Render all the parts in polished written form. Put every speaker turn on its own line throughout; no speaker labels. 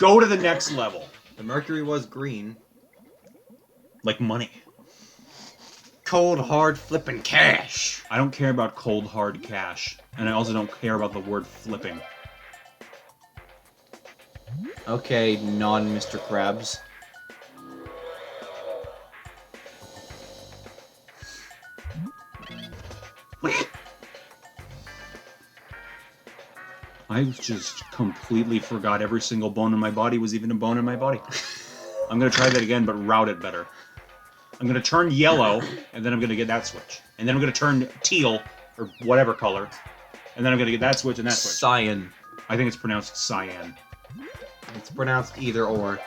Go to the next level.
The Mercury was green.
Like money.
Cold, hard, flippin' cash.
I don't care about cold, hard cash. And I also don't care about the word flipping.
Okay, non-Mr. Krabs.
I just completely forgot every single bone in my body was even a bone in my body. I'm gonna try that again, but route it better. I'm gonna turn yellow, and then I'm gonna get that switch. And then I'm gonna turn teal, or whatever color. And then I'm gonna get that switch and that switch.
Cyan.
I think it's pronounced cyan.
It's pronounced either or.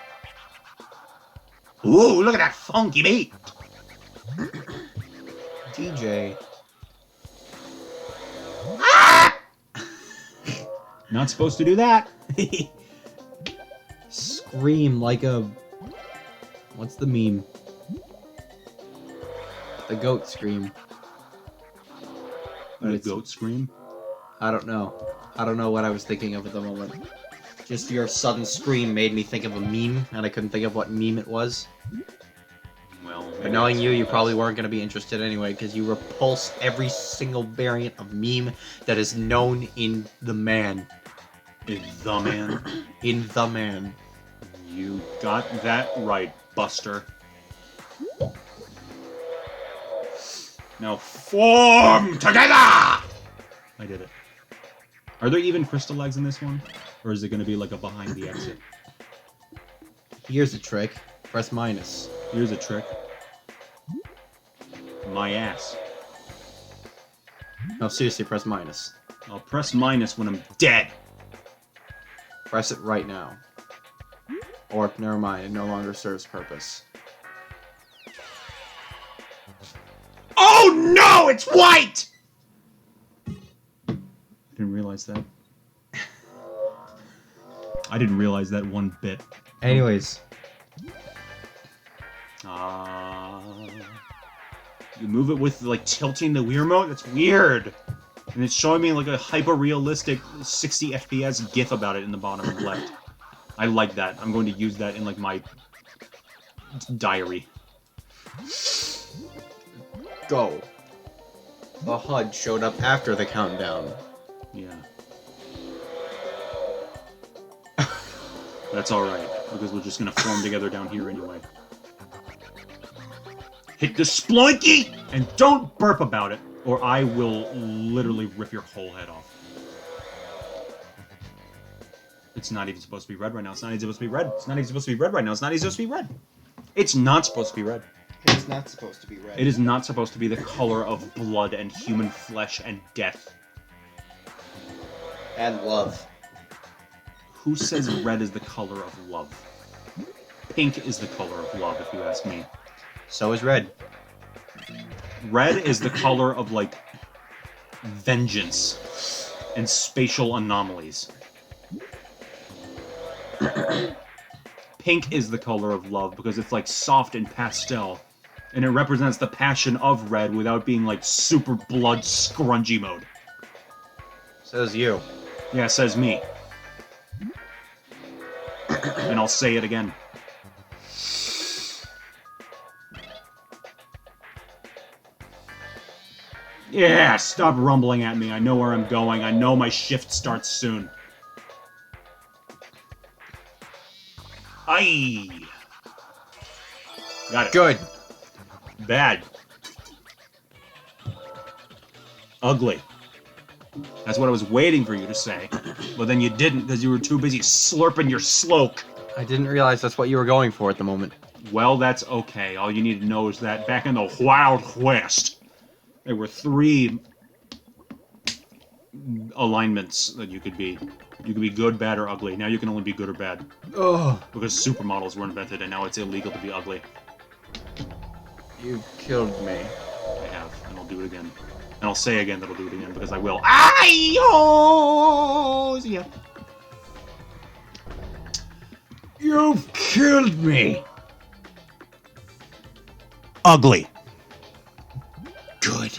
Ooh, look at that funky beat!
DJ.
Not supposed to do that.
Scream like a... What's the meme? The goat scream.
The goat scream?
I don't know. I don't know what I was thinking of at the moment. Just your sudden scream made me think of a meme, and I couldn't think of what meme it was.
Well,
But knowing you, you probably weren't going to be interested anyway, because you repulse every single variant of meme that is known in the man.
In the man.
In the man.
You got that right, Buster. Now form together! I did it. Are there even crystal legs in this one? Or is it going to be like a behind the exit?
Here's a trick. Press minus.
Here's a trick. My ass.
No, seriously, press minus.
I'll press minus when I'm dead.
Press it right now. Or, never mind, it no longer serves purpose.
Oh no, it's white! I didn't realize that. I didn't realize that one bit.
Anyways.
You move it with, like, tilting the Wii remote? That's weird! And it's showing me, like, a hyper-realistic 60 FPS GIF about it in the bottom left. I like that. I'm going to use that in, like, my diary.
Go. The HUD showed up after the countdown.
Yeah. That's alright, because we're just gonna form together down here anyway. Hit the sploinky! And don't burp about it, or I will literally rip your whole head off. It's not even supposed to be red right now. It's not even supposed to be red. It's not even supposed to be red right now. It's not even supposed to be red. It's not supposed to be red.
It is not supposed to be red.
It is not supposed to be the color of blood and human flesh and death.
And love.
Who says red is the color of love? Pink is the color of love, if you ask me.
So is red.
Red is the color of, like, vengeance and spatial anomalies. Pink is the color of love because it's, like, soft and pastel. And it represents the passion of red without being, like, super blood scrungy mode.
Says you.
Yeah, says me. And I'll say it again. Yeah, stop rumbling at me. I know where I'm going. I know my shift starts soon. Aye. Got it.
Good.
Bad. Ugly. That's what I was waiting for you to say. But then you didn't because you were too busy slurping your sloke.
I didn't realize that's what you were going for at the moment.
Well, that's okay. All you need to know is that back in the Wild West, there were 3 alignments that you could be. You could be good, bad, or ugly. Now you can only be good or bad.
Oh,
Because supermodels were invented and now it's illegal to be ugly.
you killed me.
I have, and I'll do it again. And I'll say again that I'll do it again because I will. Aye-oh! Yeah.
You've killed me.
Ugly.
Good.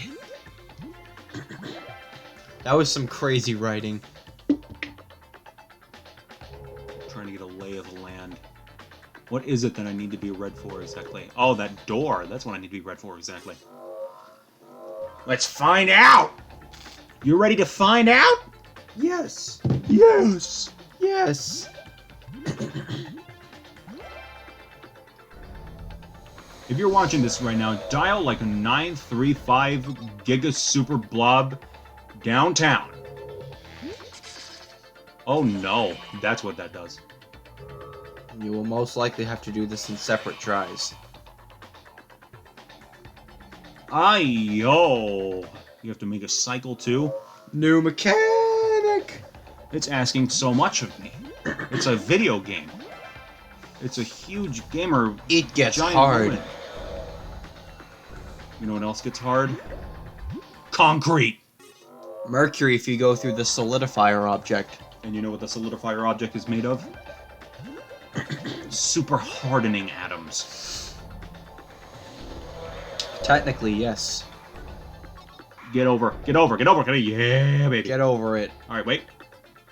That was some crazy writing.
Trying to get a lay of the land. What is it that I need to be red for exactly? Oh, that door. That's what I need to be red for exactly. Let's find out! You ready to find out?
Yes.
Yes!
Yes.
If you're watching this right now, dial like a 935 Giga Super Blob downtown. Oh no, that's what that does.
You will most likely have to do this in separate tries.
Yo! You have to make a cycle too?
New mechanic!
It's asking so much of me. It's a video game. It's a huge gamer.
It gets
giant
hard.
moment. You know what else gets hard? Concrete!
Mercury if you go through the solidifier object.
And you know what the solidifier object is made of? Super hardening atoms.
Technically, yes.
Get over. Yeah, baby.
Get over it.
Alright, wait.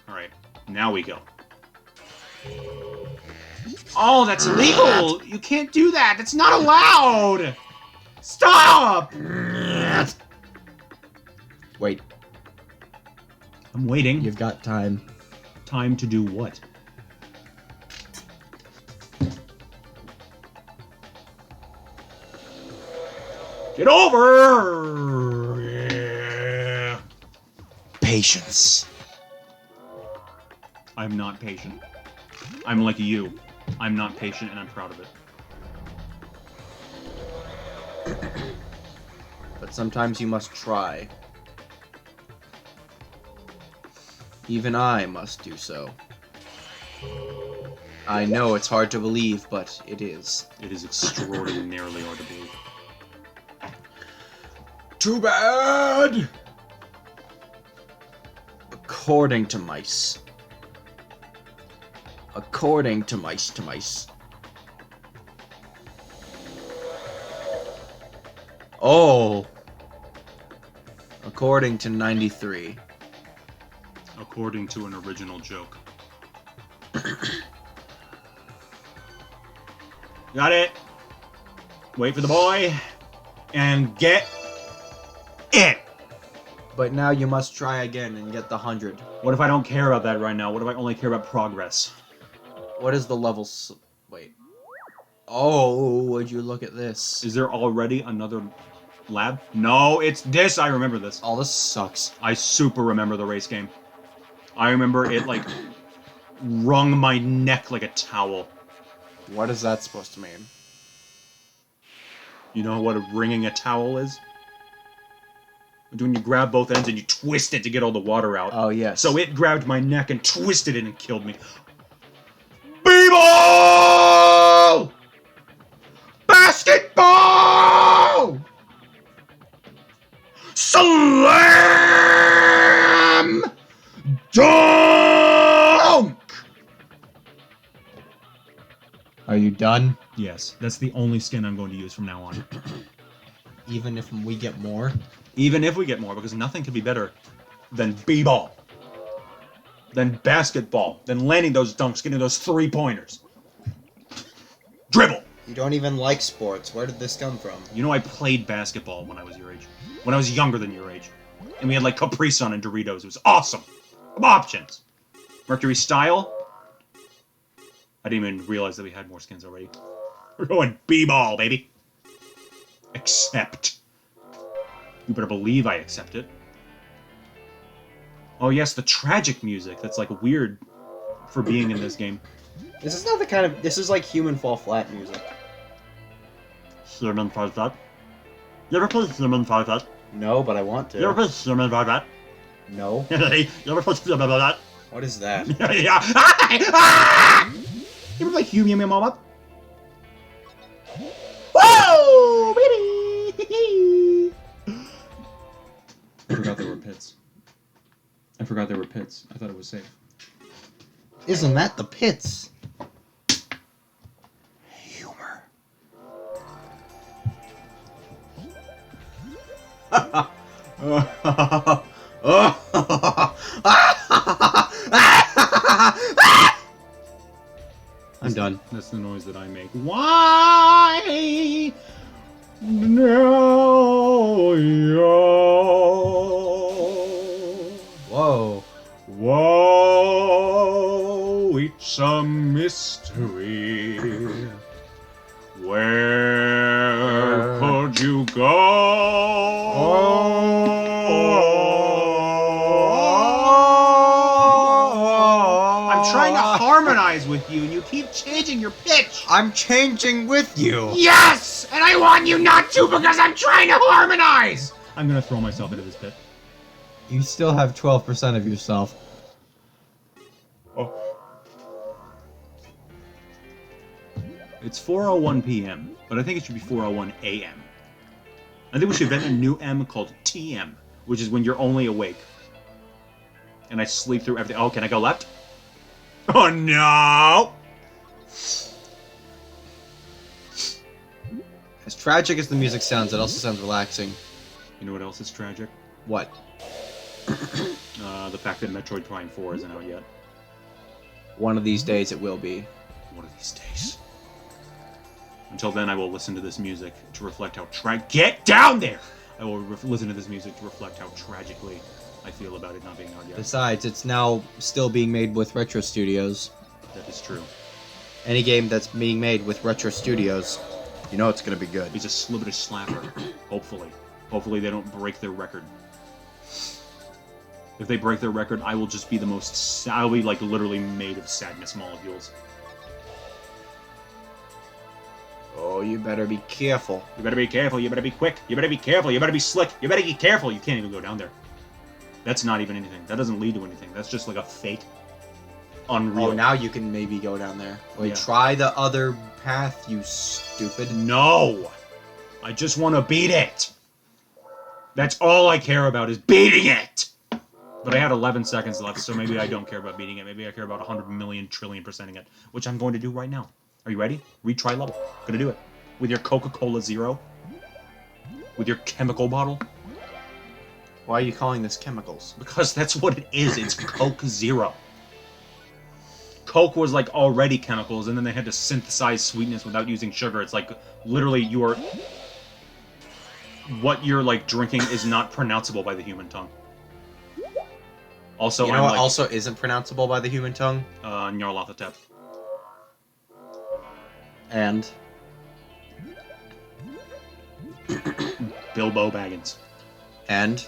Alright, now we go. Oh, that's illegal! You can't do that! It's not allowed! Stop!
Wait,
I'm waiting.
you've got time.
Time to do what? Get over! Yeah.
Patience.
I'm not patient. I'm like you. I'm not patient and I'm proud of it.
But sometimes you must try. Even I must do so. I know it's hard to believe, but it is.
It is extraordinarily hard to believe.
Too bad! According to mice. According to mice. Oh! According to 93.
According to an original joke. Got it. Wait for the boy. And get it.
But now you must try again and get the 100.
What if I don't care about that right now? What if I only care about progress?
What is the level wait. Oh, would you look at this?
Is there already another lab? No, it's this. I remember this.
Oh, this sucks.
I super remember the race game. I remember it, like, wrung my neck like a towel.
What is that supposed to mean?
You know what wringing a towel is? It's when you grab both ends and you twist it to get all the water out.
Oh, yes.
So it grabbed my neck and twisted it and killed me. B-ball! Basketball! Slam! Dunk!
Are you done?
Yes, that's the only skin I'm going to use from now on.
Even if we get more?
Even if we get more, because nothing could be better than b-ball, than basketball, than landing those dunks, getting those three-pointers. Dribble!
You don't even like sports. Where did this come from?
You know I played basketball when I was your age. When I was younger than your age. And we had like Capri Sun and Doritos. It was awesome. Options. Mercury style. I didn't even realize that we had more skins already. We're going b-ball, baby. Accept. You better believe I accept it. Oh yes, the tragic music. That's like weird for being in this game.
This is not the kind of... This is like Human Fall Flat music.
Human Fall Flat. You ever play Human Fall Flat?
No, but I want to.
You ever play Human Fall Flat?
No.
You ever play Human Fall Flat?
What is that?
Yeah. You ever play Human Fall Flat? Whoa, baby! I forgot there were pits. I thought it was safe.
Isn't that the pits?
Humor.
I'm done.
That's the noise that I make. Why? No,
Whoa.
whoa, it's a mystery. Where could you go? I'm trying to harmonize with you, and you keep changing your pitch.
I'm changing with you.
Yes! And I want you not to because I'm trying to harmonize! I'm gonna throw myself into this pit.
You still have 12% of yourself.
Oh. It's 4:01 p.m., but I think it should be 4:01 a.m. I think we should invent a new M called TM, which is when you're only awake. And I sleep through everything. Oh, can I go left? Oh, no!
As tragic as the music sounds, it also sounds relaxing.
You know what else is tragic?
What?
The fact that Metroid Prime 4 isn't out yet.
One of these days it will be.
One of these days. Until then, I will listen to this music to reflect how Get down there! I will listen to this music to reflect how tragically I feel about it not being out yet.
Besides, it's now still being made with Retro Studios.
That is true.
Any game that's being made with Retro Studios, you know it's gonna be good.
He's a slibbity slapper. Hopefully. Hopefully they don't break their record. If they break their record, I will just be the most... I'll be, like, literally made of sadness molecules.
Oh, you better be careful.
You better be careful, you better be quick, you better be careful, you better be slick, you better be careful. You can't even go down there. That's not even anything. That doesn't lead to anything. That's just like a fake, unreal...
Oh, now you can maybe go down there. Wait,
Yeah.
try the other path, you stupid.
No! I just want to beat it! That's all I care about is beating it! But I had 11 seconds left, so maybe I don't care about beating it. Maybe I care about 100 million trillion percenting it, which I'm going to do right now. Are you ready? Retry level. Gonna do it. With your Coca-Cola Zero. With your chemical bottle.
Why are you calling this chemicals?
Because that's what it is. It's Coke Zero. Coke was like already chemicals, and then they had to synthesize sweetness without using sugar. It's like literally what you're like drinking is not pronounceable by the human tongue. Also,
You know what also isn't pronounceable by the human tongue?
Nyarlathotep.
And?
Bilbo Baggins.
And?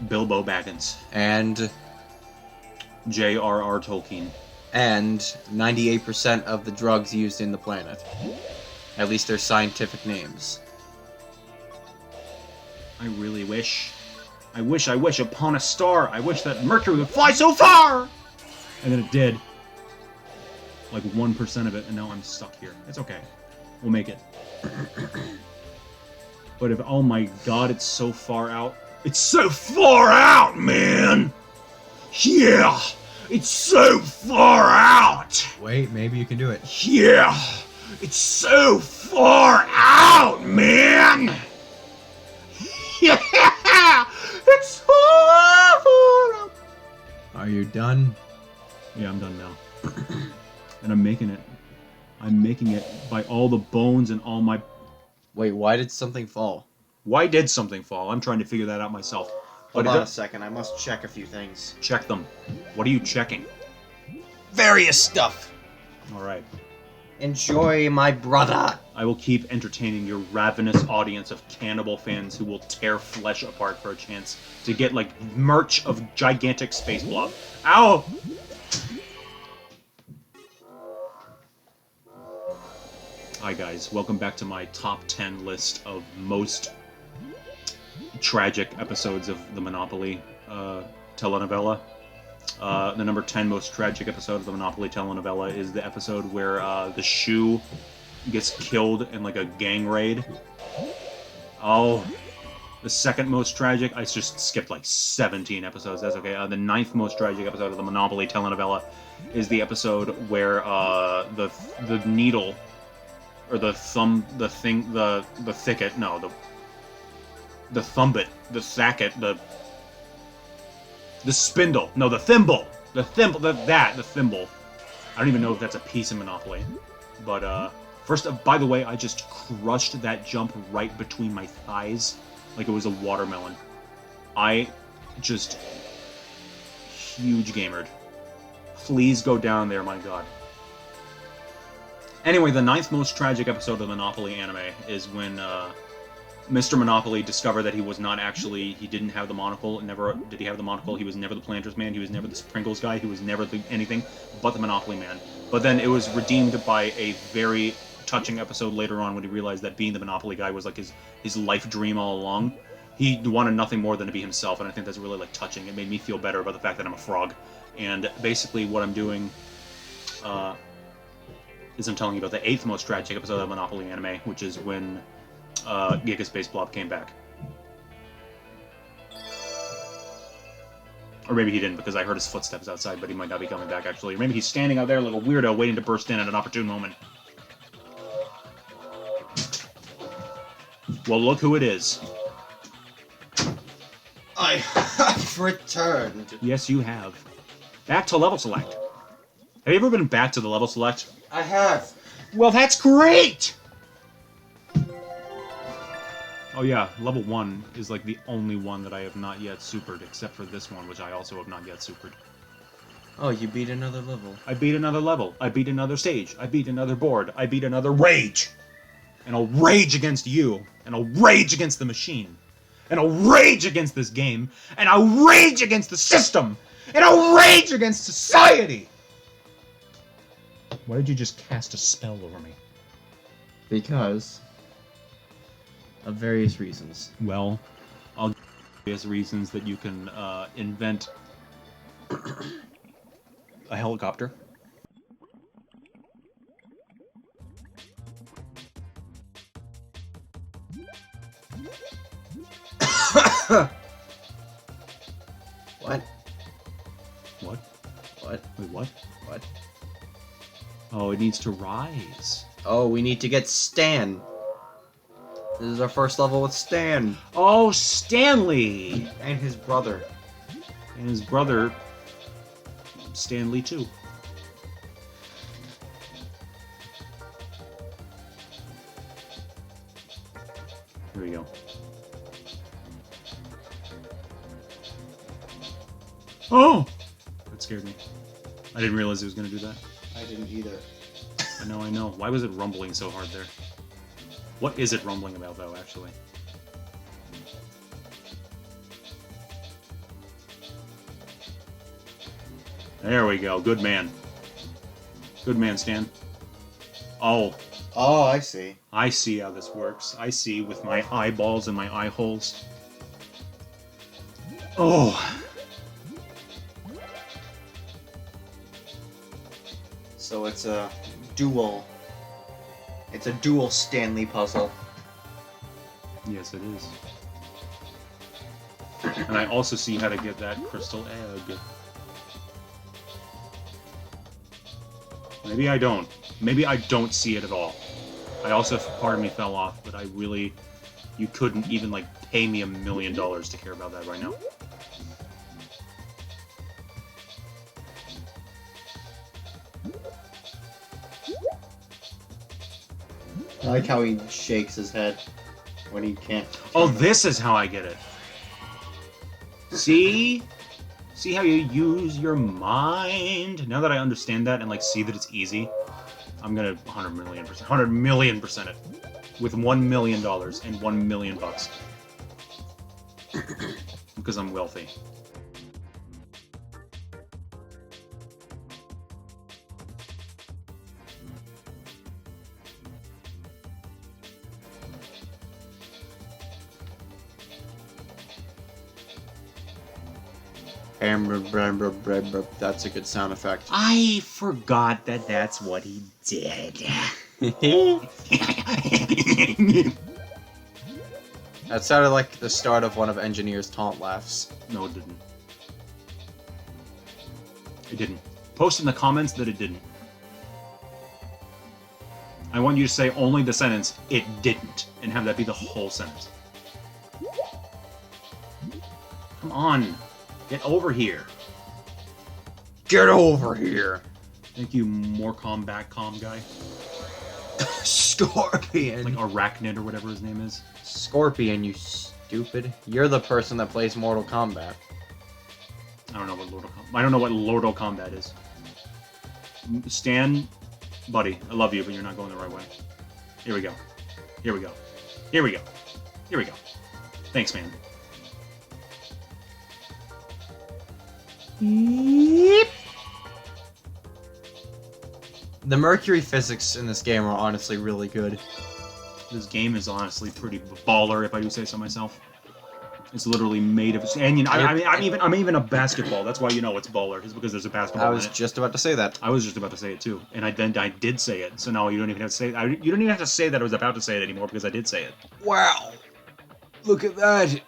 Bilbo Baggins.
And?
J.R.R. Tolkien.
And 98% of the drugs used in the planet. At least their scientific names.
I really wish. I wish upon a star. I wish that Mercury would fly so far! And then it did. Like 1% of it, and now I'm stuck here. It's okay. We'll make it. But if, oh my god, it's so far out. It's so far out, man! Yeah! It's so far out!
Wait, maybe you can do it.
Yeah! It's so far out, man! Yeah! It's so far out!
Are you done?
Yeah, I'm done now. And I'm making it. I'm making it by all the bones and all my...
Wait, why did something fall?
Why did something fall? I'm trying to figure that out myself.
Hold
But
on a second, I must check a few things.
check them. What are you checking?
Various stuff!
Alright.
Enjoy, my brother!
I will keep entertaining your ravenous audience of cannibal fans who will tear flesh apart for a chance to get, like, merch of gigantic space blob. Ow! Hi guys, welcome back to my top 10 list of most tragic episodes of the Monopoly telenovela. The number 10 most tragic episode of the Monopoly telenovela is the episode where the shoe gets killed in like a gang raid. Oh, the second most tragic, I just skipped like 17 episodes, that's okay. The 9th most tragic episode of the Monopoly telenovela is the episode where the needle, or the thicket, no, the thumbit, the sacket, the spindle, no, the thimble, the thimble. I don't even know if that's a piece of Monopoly. But, first, by the way, I just crushed that jump right between my thighs like it was a watermelon. I just... Huge gamered. Please go down there, my god. Anyway, the 9th most tragic episode of the Monopoly anime is when, Mr. Monopoly discovered that he was not actually... He didn't have the monocle. Never did he have the monocle. He was never the Planters Man. He was never the Pringles guy. He was never anything but the Monopoly Man. But then it was redeemed by a very touching episode later on when he realized that being the Monopoly guy was like his life dream all along. He wanted nothing more than to be himself, and I think that's really like touching. It made me feel better about the fact that I'm a frog. And basically what I'm doing is I'm telling you about the 8th most tragic episode of Monopoly anime, which is when Giga Space Blob came back. Or maybe he didn't, because I heard his footsteps outside, but he might not be coming back, actually. Or maybe he's standing out there like a weirdo waiting to burst in at an opportune moment. Well, look who it is.
I have returned.
Yes, you have. Back to level select. Have you ever been back to the level select?
I have.
Well, that's great! Oh yeah, level 1 is like the only one that I have not yet supered, except for this one, which I also have not yet supered.
Oh, you beat another level.
I beat another level. I beat another stage. I beat another board. I beat another rage! And I'll rage against you. And I'll rage against the machine. And I'll rage against this game. And I'll rage against the system. And I'll rage against society! Why did you just cast a spell over me?
Because... of various reasons.
Well, I'll give you various reasons that you can invent a helicopter.
What?
What?
What?
Wait, what?
What?
Oh, it needs to rise.
Oh, we need to get Stan. This is our first level with Stan.
Oh, Stanley!
And his brother.
And his brother, Stanley, too. Here we go. Oh! That scared me. I didn't realize it was going to do that.
I didn't either.
I know. Why was it rumbling so hard there? What is it rumbling about, though, actually? There we go. Good man. Good man, Stan. Oh.
Oh, I see.
I see how this works. I see with my eyeballs and my eye holes. Oh.
So it's a dual... It's a dual Stanley puzzle.
Yes, it is. And I also see how to get that crystal egg. Maybe I don't. Maybe I don't see it at all. I also, part of me fell off, but I really... You couldn't even, like, pay me $1 million to care about that right now.
I like how he shakes his head when he can't...
Oh, this is how I get it. See? See how you use your mind? Now that I understand that and, like, see that it's easy, I'm gonna 100 million % it. With $1 million and 1 million bucks. Because I'm wealthy.
That's a good sound effect.
I forgot that that's what he did.
That sounded like the start of one of Engineer's taunt laughs.
No, it didn't. It didn't. Post in the comments that it didn't. I want you to say only the sentence, "it didn't," and have that be the whole sentence. Come on. Get over here.
Get over here!
Thank you, more combat com guy.
Scorpion.
Like Arachnid or whatever his name is.
Scorpion, you stupid. You're the person that plays Mortal Kombat.
I don't know what I don't know what Lordal Combat is. Stan, buddy, I love you, but you're not going the right way. Here we go. Here we go. Here we go. Here we go. Thanks, man.
The Mercury physics in this game are honestly really good.
This game is honestly pretty baller, if I do say so myself. It's literally made of, and you know, I'm even a basketball. That's why you know it's baller, is because there's a basketball.
I was just about to say that.
I was just about to say it too, and I did say it. So now you don't even have to say. You don't even have to say that I was about to say it anymore because I did say it.
Wow! Look at that.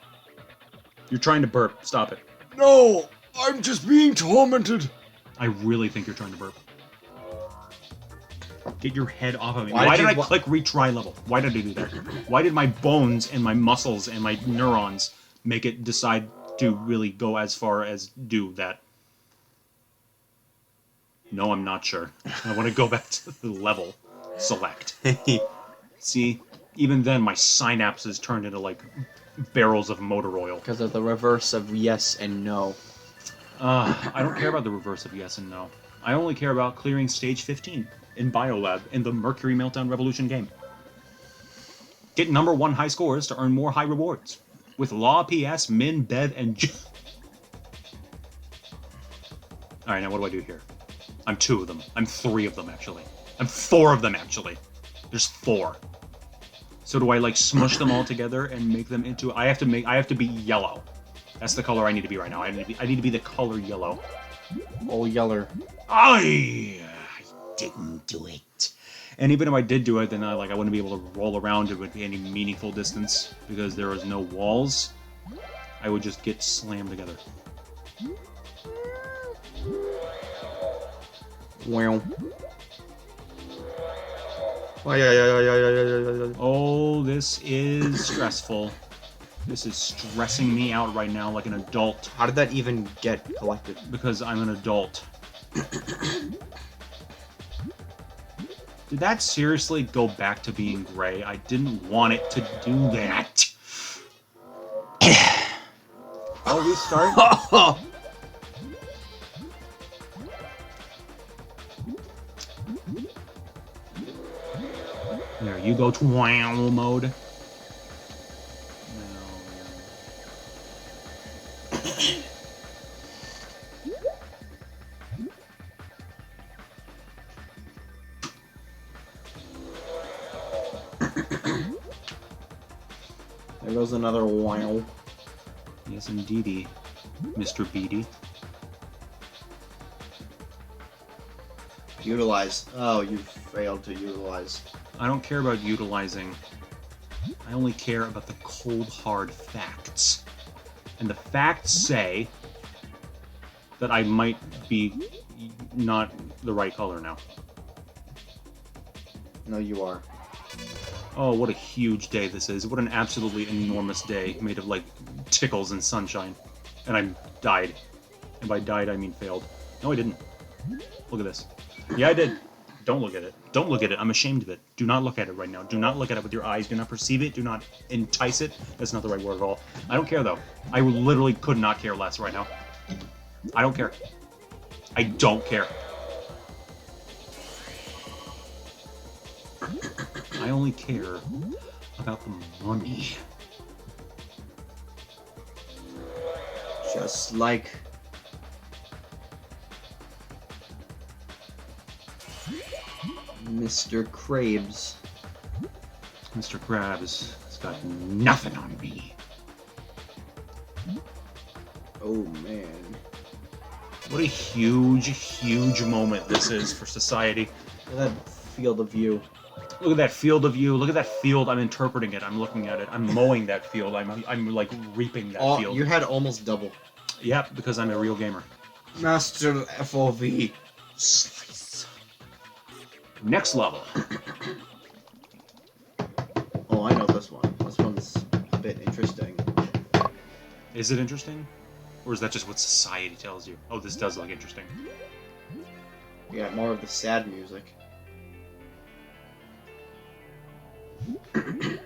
You're trying to burp. Stop it.
No, I'm just being tormented.
I really think you're trying to burp. Get your head off of me.
Why
Why
did
did
you-
I click retry level? Why did I do that? Why did my bones and my muscles and my neurons make it decide to really go as far as do that? No, I'm not sure. I want to go back to the level. Select. See, even then my synapses turned into like barrels of motor oil.
Because of the reverse of yes and no.
I don't care about the reverse of yes and no. I only care about clearing stage 15 in Biolab in the Mercury Meltdown Revolution game. Get #1 high scores to earn more high rewards. With Law, PS, Min, Bev, and Alright, now what do I do here? I'm 2 of them. I'm 3 of them, actually. I'm 4 of them, actually. There's 4. So do I, like, smush them all together and make them into... I have to be yellow. That's the color I need to be right now. I need to be the color yellow.
Oh, yeller.
I didn't do it. And even if I did do it, then I wouldn't be able to roll around it with any meaningful distance because there was no walls. I would just get slammed together.
Wow.
Oh, this is stressful. This is stressing me out right now like an adult
How did that even get collected?
because I'm an adult. Did that seriously go back to being gray? I didn't want it to do that. Oh, restart? There you go to wow mode.
There goes another wow.
Yes, indeedy, Mr. Beatty.
Utilize. Oh, you failed to utilize.
I don't care about utilizing. I only care about the cold, hard facts. And the facts say that I might be not the right color now.
No, you are.
Oh, what a huge day this is. What an absolutely enormous day made of, like, tickles and sunshine. And I died. And by died, I mean failed. No, I didn't. Look at this. Yeah, I did. Don't look at it. Don't look at it. I'm ashamed of it. Do not look at it right now. Do not look at it with your eyes. Do not perceive it. Do not entice it. That's not the right word at all. I don't care, though. I literally could not care less right now. I don't care. I don't care. I only care about the money.
Just like Mr. Krabs.
Mr. Krabs has got nothing on me.
Oh man.
What a huge, huge moment this is for society.
Look at that field of view.
Look at that field of view. Look at that field. I'm interpreting it. I'm looking at it. I'm mowing that field. I'm like reaping that
Oh,
field.
you had almost double.
Yep, because I'm a real gamer.
Master FOV.
Slice. Next level.
Oh, I know this one. This one's a bit interesting.
Is it interesting? Or is that just what society tells you? Oh, this does look interesting.
You got more of the sad music. You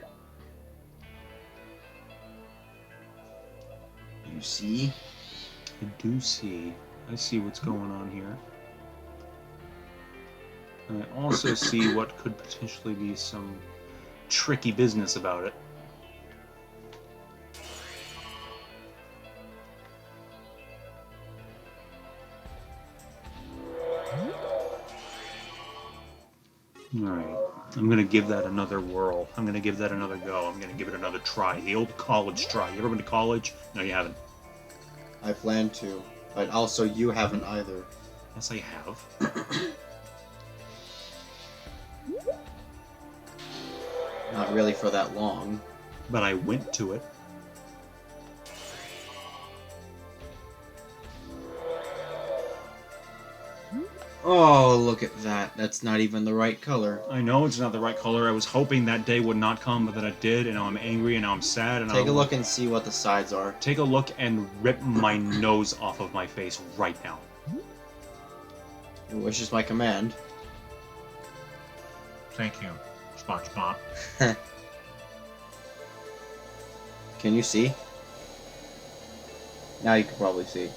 see?
I do see. I see what's going on here. And I also see what could potentially be some tricky business about it. Alright. I'm gonna give that another whirl. I'm gonna give that another go. I'm gonna give it another try. The old college try. You ever been to college? No, you haven't.
I plan to, but also you haven't either.
Yes, I have.
Not really for that long.
But I went to it.
Oh, look at that. That's not even the right color.
I know it's not the right color. I was hoping that day would not come, but then it did, and now I'm angry, and now I'm sad, and
Take a look and see what the sides are.
Take a look and rip my nose off of my face right now.
Your wish is my command.
Thank you, SpongeBob.
Can you see? Now you can probably see.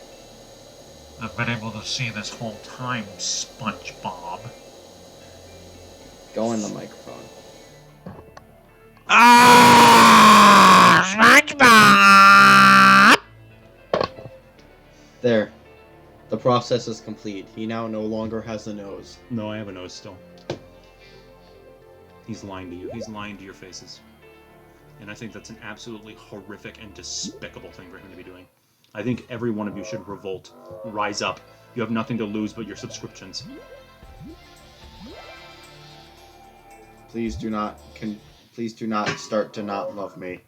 I've been able to see this whole time, SpongeBob.
Go in the microphone.
Ah, SpongeBob!
There. The process is complete. He now no longer has a nose.
No, I have a nose still. He's lying to you. He's lying to your faces. And I think that's an absolutely horrific and despicable thing for him to be doing. I think every one of you should revolt. Rise up. You have nothing to lose but your subscriptions.
Please do not start to not love me.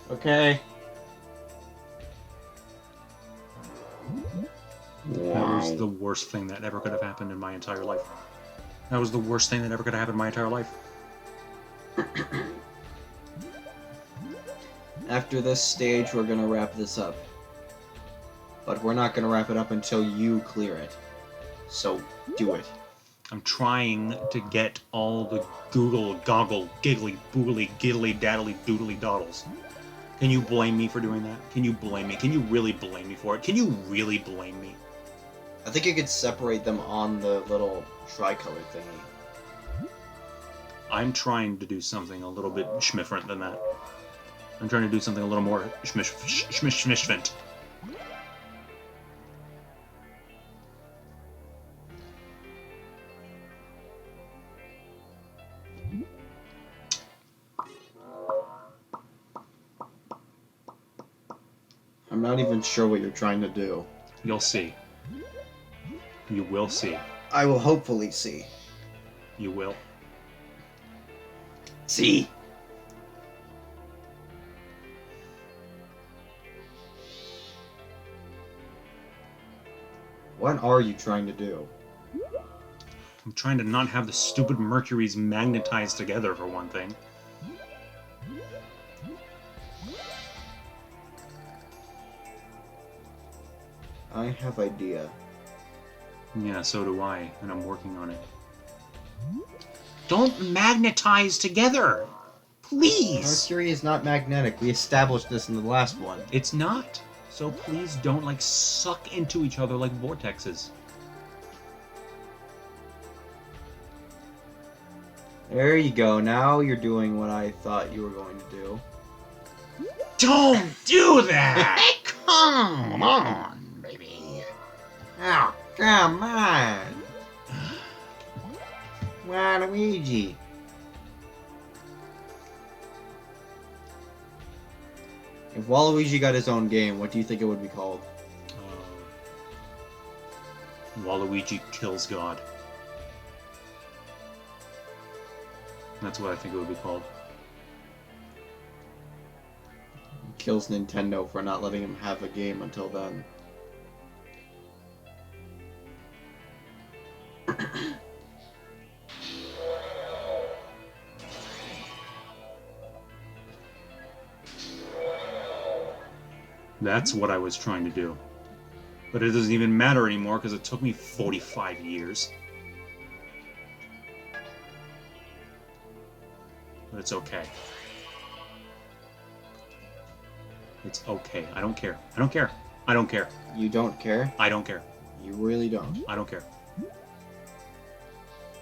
Okay.
That was the worst thing that ever could have happened in my entire life. That was the worst thing that ever could have happened in my entire life.
After this stage, we're gonna wrap this up. But we're not gonna wrap it up until you clear it. So, do it.
I'm trying to get all the Google, goggle, giggly, boogly, giddly, daddly, doodly doddles. Can you blame me for doing that? Can you blame me? Can you really blame me for it? Can you really blame me?
I think you could separate them on the little tricolor thingy.
I'm trying to do something a little bit schmifferent than that. I'm trying to do something a little more schmishvent.
I'm not even sure what you're trying to do.
You'll see. You will see.
I will hopefully see.
You will.
See? What are you trying to do?
I'm trying to not have the stupid Mercuries magnetized together, for one thing.
I have idea.
Yeah, so do I, and I'm working on it. Don't magnetize together! Please!
Mercury is not magnetic. We established this in the last one.
It's not. So please don't, like, suck into each other like vortexes.
There you go. Now you're doing what I thought you were going to do.
Don't do that! Come on, baby.
Oh, come on! Waluigi. If Waluigi got his own game, what do you think it would be called?
Waluigi kills God. That's what I think it would be called.
Kills Nintendo for not letting him have a game until then.
That's what I was trying to do. But it doesn't even matter anymore because it took me 45 years. But it's okay. It's okay. I don't care. I don't care. I don't care.
You don't care?
I don't care.
You really don't.
I don't care.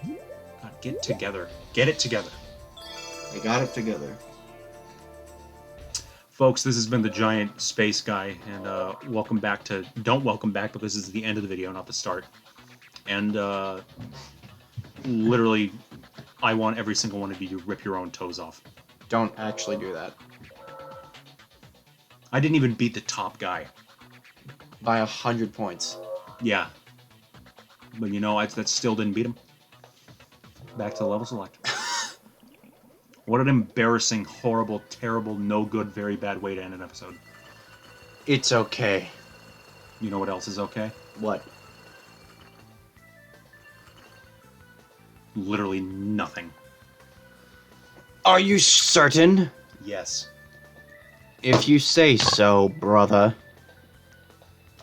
God, get together. Get it together.
I got it together.
Folks, this has been the Giant Space Guy, and welcome back to... Don't welcome back, but this is the end of the video, not the start. And literally, I want every single one of you to rip your own toes off.
Don't actually do that.
I didn't even beat the top guy.
By 100 points.
Yeah. But you know, that still didn't beat him. Back to the level select. What an embarrassing, horrible, terrible, no good, very bad way to end an episode.
It's okay.
You know what else is okay?
What?
Literally nothing.
Are you certain?
Yes.
If you say so, brother.